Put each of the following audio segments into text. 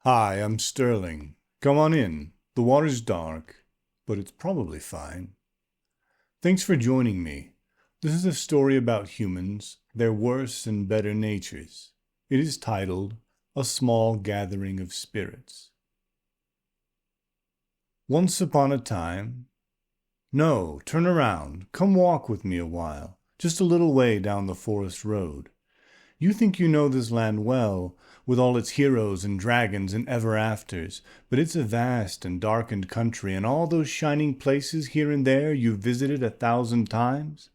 Hi, I'm Sterling. Come on in. The water's dark, but it's probably fine. Thanks for joining me. This is a story about humans, their worse and better natures. It is titled, A Small Gathering of Spirits. Once upon a time... No, turn around. Come walk with me a while, just a little way down the forest road. You think you know this land well, with all its heroes and dragons and ever-afters, but it's a vast and darkened country, and all those shining places here and there you've visited 1,000 times?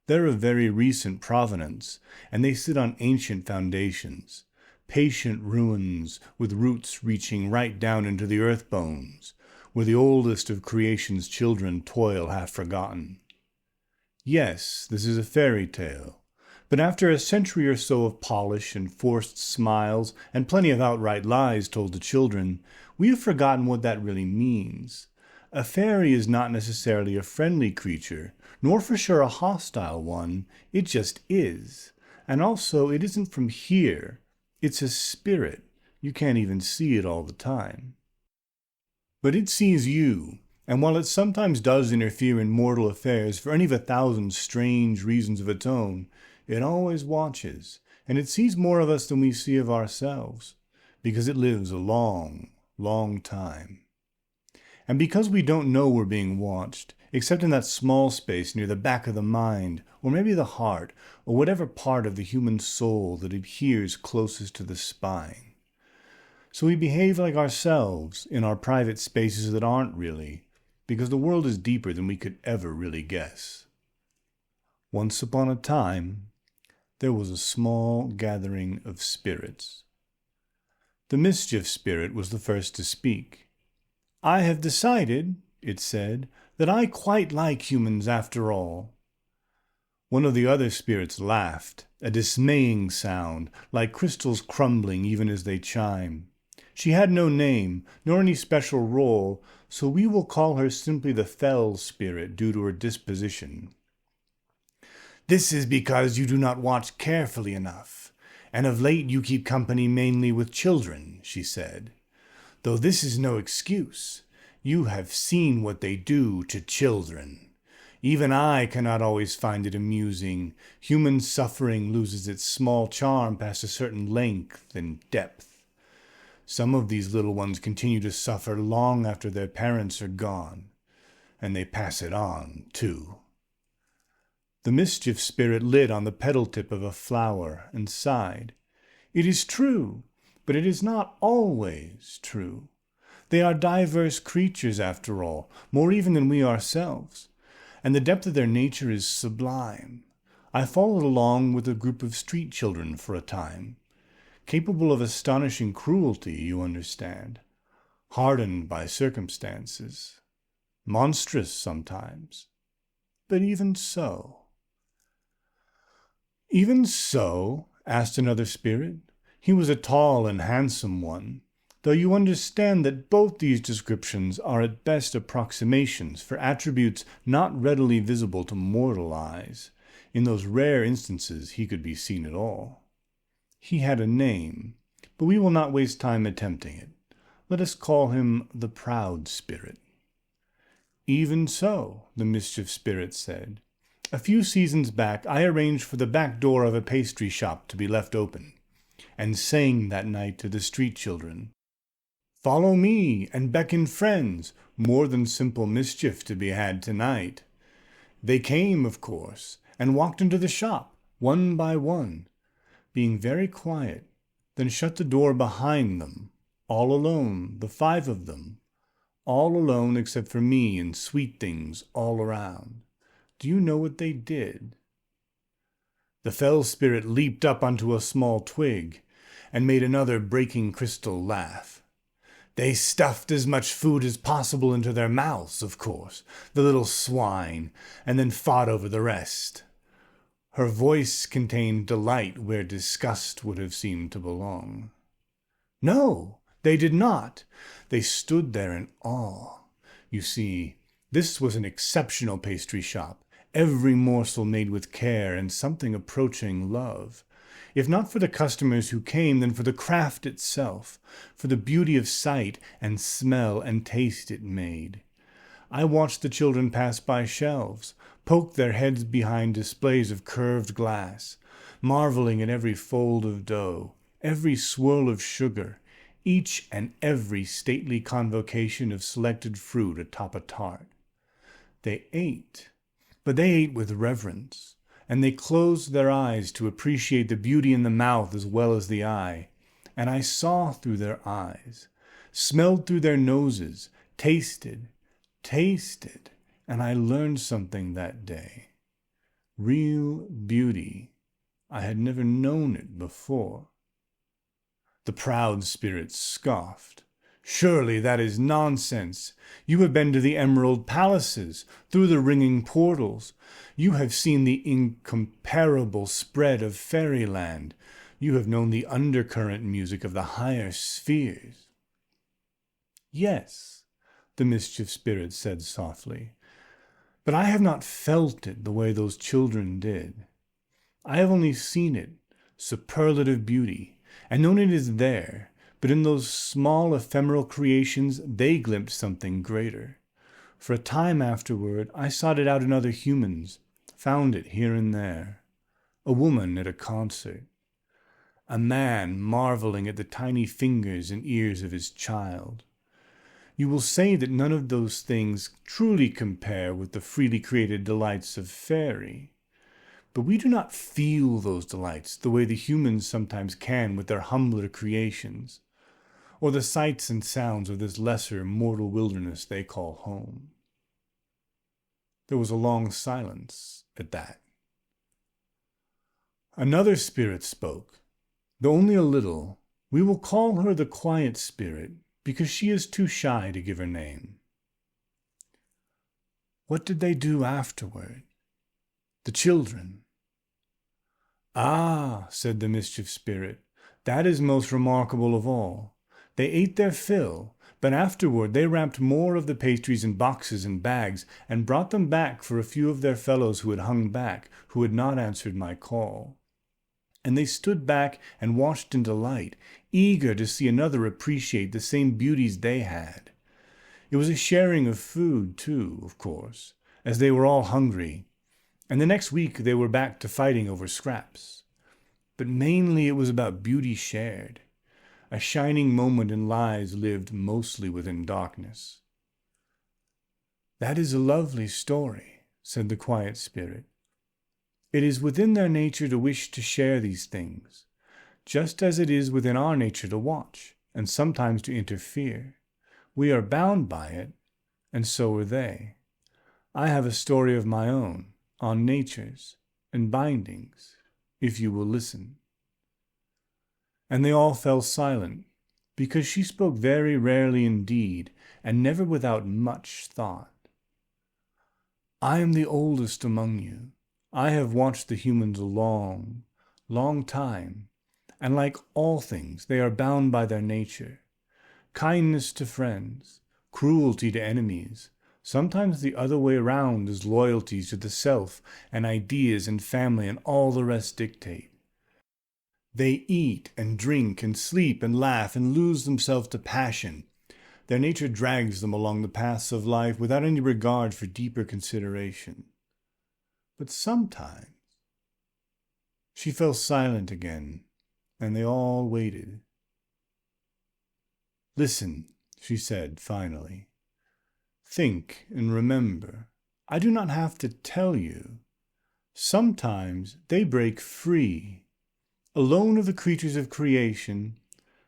They're of very recent provenance, and they sit on ancient foundations, patient ruins with roots reaching right down into the earth bones, where the oldest of creation's children toil half forgotten. Yes, this is a fairy tale. But after a century or so of polish and forced smiles and plenty of outright lies told to children, we have forgotten what that really means. A fairy is not necessarily a friendly creature, nor for sure a hostile one. It just is. And also, it isn't from here. It's a spirit. You can't even see it all the time. But it sees you. And while it sometimes does interfere in mortal affairs for any of 1,000 strange reasons of its own, it always watches, and it sees more of us than we see of ourselves, because it lives a long, long time. And because we don't know we're being watched, except in that small space near the back of the mind, or maybe the heart, or whatever part of the human soul that adheres closest to the spine. So we behave like ourselves in our private spaces that aren't really, because the world is deeper than we could ever really guess. Once upon a time, there was a small gathering of spirits. The mischief spirit was the first to speak. "I have decided," it said, "that I quite like humans after all." One of the other spirits laughed, a dismaying sound, like crystals crumbling even as they chime. She had no name, nor any special role, so we will call her simply the fell spirit due to her disposition. "This is because you do not watch carefully enough, and of late you keep company mainly with children," she said. "Though this is no excuse. You have seen what they do to children. Even I cannot always find it amusing. Human suffering loses its small charm past a certain length and depth. Some of these little ones continue to suffer long after their parents are gone, and they pass it on, too." The mischief spirit lit on the petal tip of a flower and sighed. "It is true, but it is not always true. They are diverse creatures after all, more even than we ourselves, and the depth of their nature is sublime. I followed along with a group of street children for a time, capable of astonishing cruelty, you understand, hardened by circumstances, monstrous sometimes, but even so." "Even so?" asked another spirit. He was a tall and handsome one, though you understand that both these descriptions are at best approximations for attributes not readily visible to mortal eyes. In those rare instances he could be seen at all. He had a name, but we will not waste time attempting it. Let us call him the proud spirit. "Even so," the mischief spirit said. "A few seasons back I arranged for the back door of a pastry shop to be left open, and sang that night to the street children. 'Follow me and beckon friends, more than simple mischief to be had tonight.' They came, of course, and walked into the shop, one by one, being very quiet, then shut the door behind them, all alone, the 5 of them, all alone except for me and sweet things all around. Do you know what they did?" The fell spirit leaped up onto a small twig and made another breaking crystal laugh. "They stuffed as much food as possible into their mouths, of course, the little swine, and then fought over the rest." Her voice contained delight where disgust would have seemed to belong. "No, they did not. They stood there in awe. You see, this was an exceptional pastry shop, every morsel made with care and something approaching love. If not for the customers who came, then for the craft itself, for the beauty of sight and smell and taste it made. I watched the children pass by shelves, poke their heads behind displays of curved glass, marveling at every fold of dough, every swirl of sugar, each and every stately convocation of selected fruit atop a tart. They ate, but they ate with reverence, and they closed their eyes to appreciate the beauty in the mouth as well as the eye. And I saw through their eyes, smelled through their noses, tasted, and I learned something that day. Real beauty. I had never known it before. The proud spirit scoffed. Surely that is nonsense. You have been to the emerald palaces, through the ringing portals. You have seen the incomparable spread of fairyland. You have known the undercurrent music of the higher spheres. Yes, the mischief spirit said softly, but I have not felt it the way those children did. I have only seen it, superlative beauty, and known it is there, but in those small ephemeral creations they glimpsed something greater. For a time afterward I sought it out in other humans, found it here and there. A woman at a concert. A man marveling at the tiny fingers and ears of his child. You will say that none of those things truly compare with the freely created delights of fairy. But we do not feel those delights the way the humans sometimes can with their humbler creations, or the sights and sounds of this lesser mortal wilderness they call home. There was a long silence at that. Another spirit spoke, though only a little. We will call her the quiet spirit, because she is too shy to give her name. What did they do afterward? The children. Ah, said the mischief spirit, that is most remarkable of all. They ate their fill, but afterward they wrapped more of the pastries in boxes and bags and brought them back for a few of their fellows who had hung back, who had not answered my call. And they stood back and watched in delight, eager to see another appreciate the same beauties they had. It was a sharing of food, too, of course, as they were all hungry, and the next week they were back to fighting over scraps. But mainly it was about beauty shared, a shining moment in lives lived mostly within darkness. That is a lovely story, said the quiet spirit. It is within their nature to wish to share these things, just as it is within our nature to watch, and sometimes to interfere. We are bound by it, and so are they. I have a story of my own, on natures and bindings, if you will listen. And they all fell silent, because she spoke very rarely indeed, and never without much thought. I am the oldest among you. I have watched the humans a long, long time, and like all things, they are bound by their nature. Kindness to friends, cruelty to enemies, sometimes the other way round as loyalties to the self and ideas and family and all the rest dictate. They eat and drink and sleep and laugh and lose themselves to passion. Their nature drags them along the paths of life without any regard for deeper consideration. But sometimes... She fell silent again, and they all waited. Listen, she said finally. Think and remember. I do not have to tell you. Sometimes they break free, alone of the creatures of creation.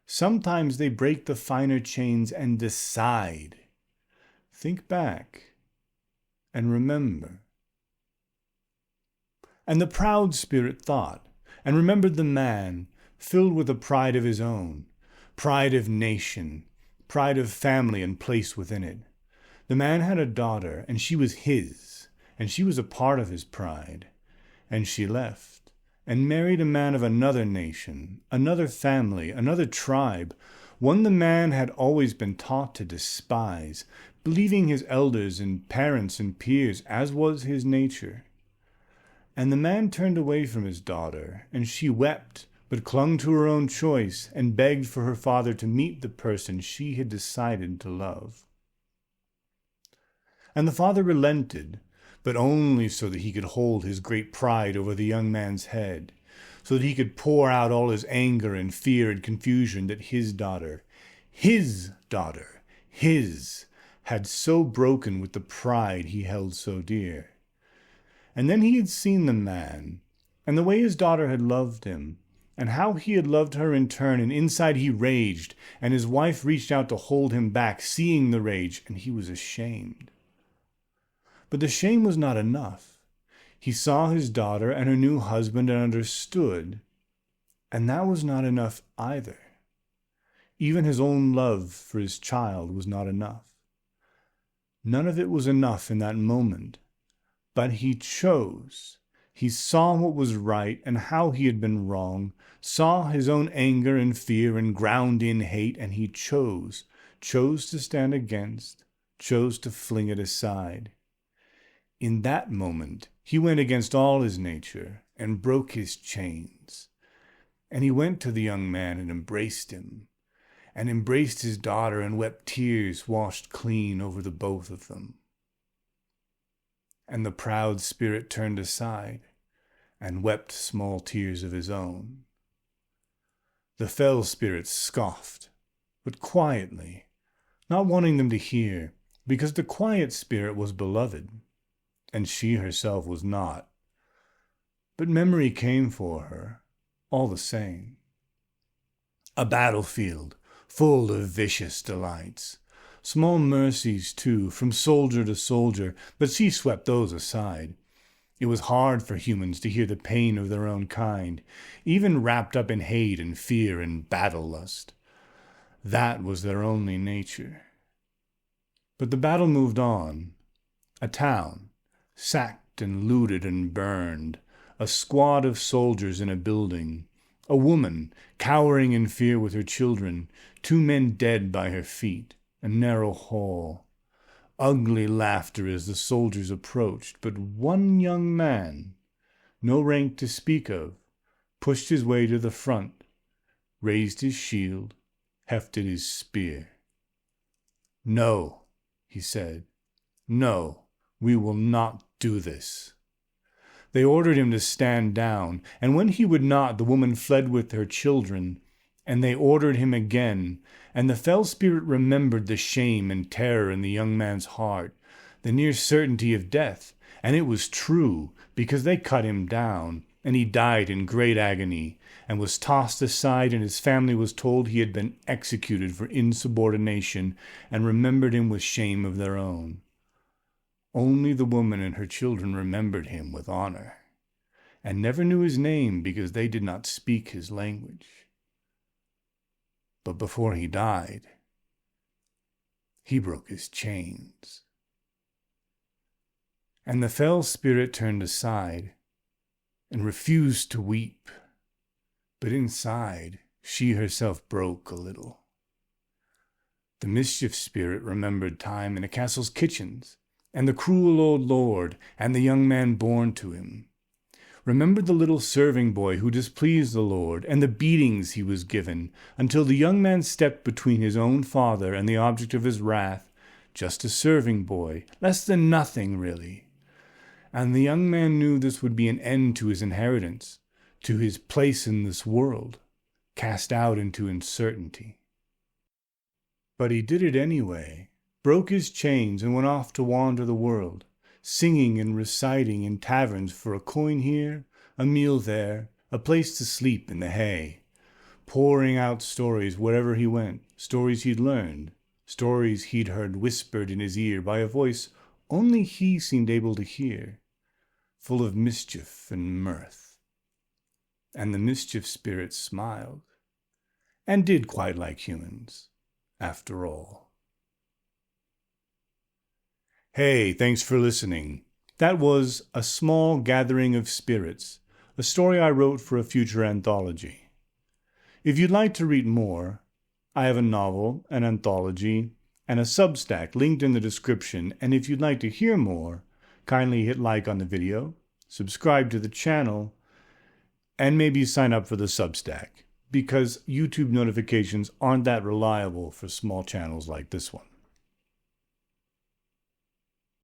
Sometimes they break the finer chains and decide. Think back and remember. And the proud spirit thought, and remembered the man, filled with a pride of his own, pride of nation, pride of family and place within it. The man had a daughter, and she was his, and she was a part of his pride. And she left, and married a man of another nation, another family, another tribe, one the man had always been taught to despise, believing his elders and parents and peers, as was his nature. And the man turned away from his daughter, and she wept but clung to her own choice and begged for her father to meet the person she had decided to love. And the father relented, but only so that he could hold his great pride over the young man's head, so that he could pour out all his anger and fear and confusion that his daughter, had so broken with the pride he held so dear. And then he had seen the man, and the way his daughter had loved him, and how he had loved her in turn, and inside he raged, and his wife reached out to hold him back, seeing the rage, and he was ashamed. But the shame was not enough. He saw his daughter and her new husband and understood, and that was not enough either. Even his own love for his child was not enough. None of it was enough in that moment, but he chose. He saw what was right and how he had been wrong, saw his own anger and fear and ground-in hate, and he chose to stand against, chose to fling it aside. In that moment, he went against all his nature and broke his chains. And he went to the young man and embraced him, and embraced his daughter and wept tears washed clean over the both of them. And the proud spirit turned aside and wept small tears of his own. The fell spirit scoffed, but quietly, not wanting them to hear, because the quiet spirit was beloved, and she herself was not. But memory came for her, all the same. A battlefield full of vicious delights. Small mercies, too, from soldier to soldier, but she swept those aside. It was hard for humans to hear the pain of their own kind, even wrapped up in hate and fear and battle lust. That was their only nature. But the battle moved on. A town, sacked and looted and burned, a squad of soldiers in a building, a woman cowering in fear with her children, 2 men dead by her feet, a narrow hall. Ugly laughter as the soldiers approached, but one young man, no rank to speak of, pushed his way to the front, raised his shield, hefted his spear. "No," he said, "no, we will not do this." They ordered him to stand down, and when he would not, the woman fled with her children, and they ordered him again, and the fell spirit remembered the shame and terror in the young man's heart, the near certainty of death, and it was true, because they cut him down, and he died in great agony, and was tossed aside, and his family was told he had been executed for insubordination, and remembered him with shame of their own. Only the woman and her children remembered him with honor, and never knew his name because they did not speak his language. But before he died, he broke his chains. And the fell spirit turned aside and refused to weep, but inside she herself broke a little. The mischief spirit remembered time in a castle's kitchens, and the cruel old lord, and the young man born to him. Remembered the little serving boy who displeased the Lord, and the beatings he was given, until the young man stepped between his own father and the object of his wrath, just a serving boy, less than nothing really. And the young man knew this would be an end to his inheritance, to his place in this world, cast out into uncertainty. But he did it anyway, broke his chains and went off to wander the world, singing and reciting in taverns for a coin here, a meal there, a place to sleep in the hay, pouring out stories wherever he went, stories he'd learned, stories he'd heard whispered in his ear by a voice only he seemed able to hear, full of mischief and mirth. And the mischief spirit smiled, and did quite like humans, after all. Hey, thanks for listening. That was A Small Gathering of Spirits, a story I wrote for a future anthology. If you'd like to read more, I have a novel, an anthology, and a Substack linked in the description, and if you'd like to hear more, kindly hit like on the video, subscribe to the channel, And maybe sign up for the Substack, because YouTube notifications aren't that reliable for small channels like this one.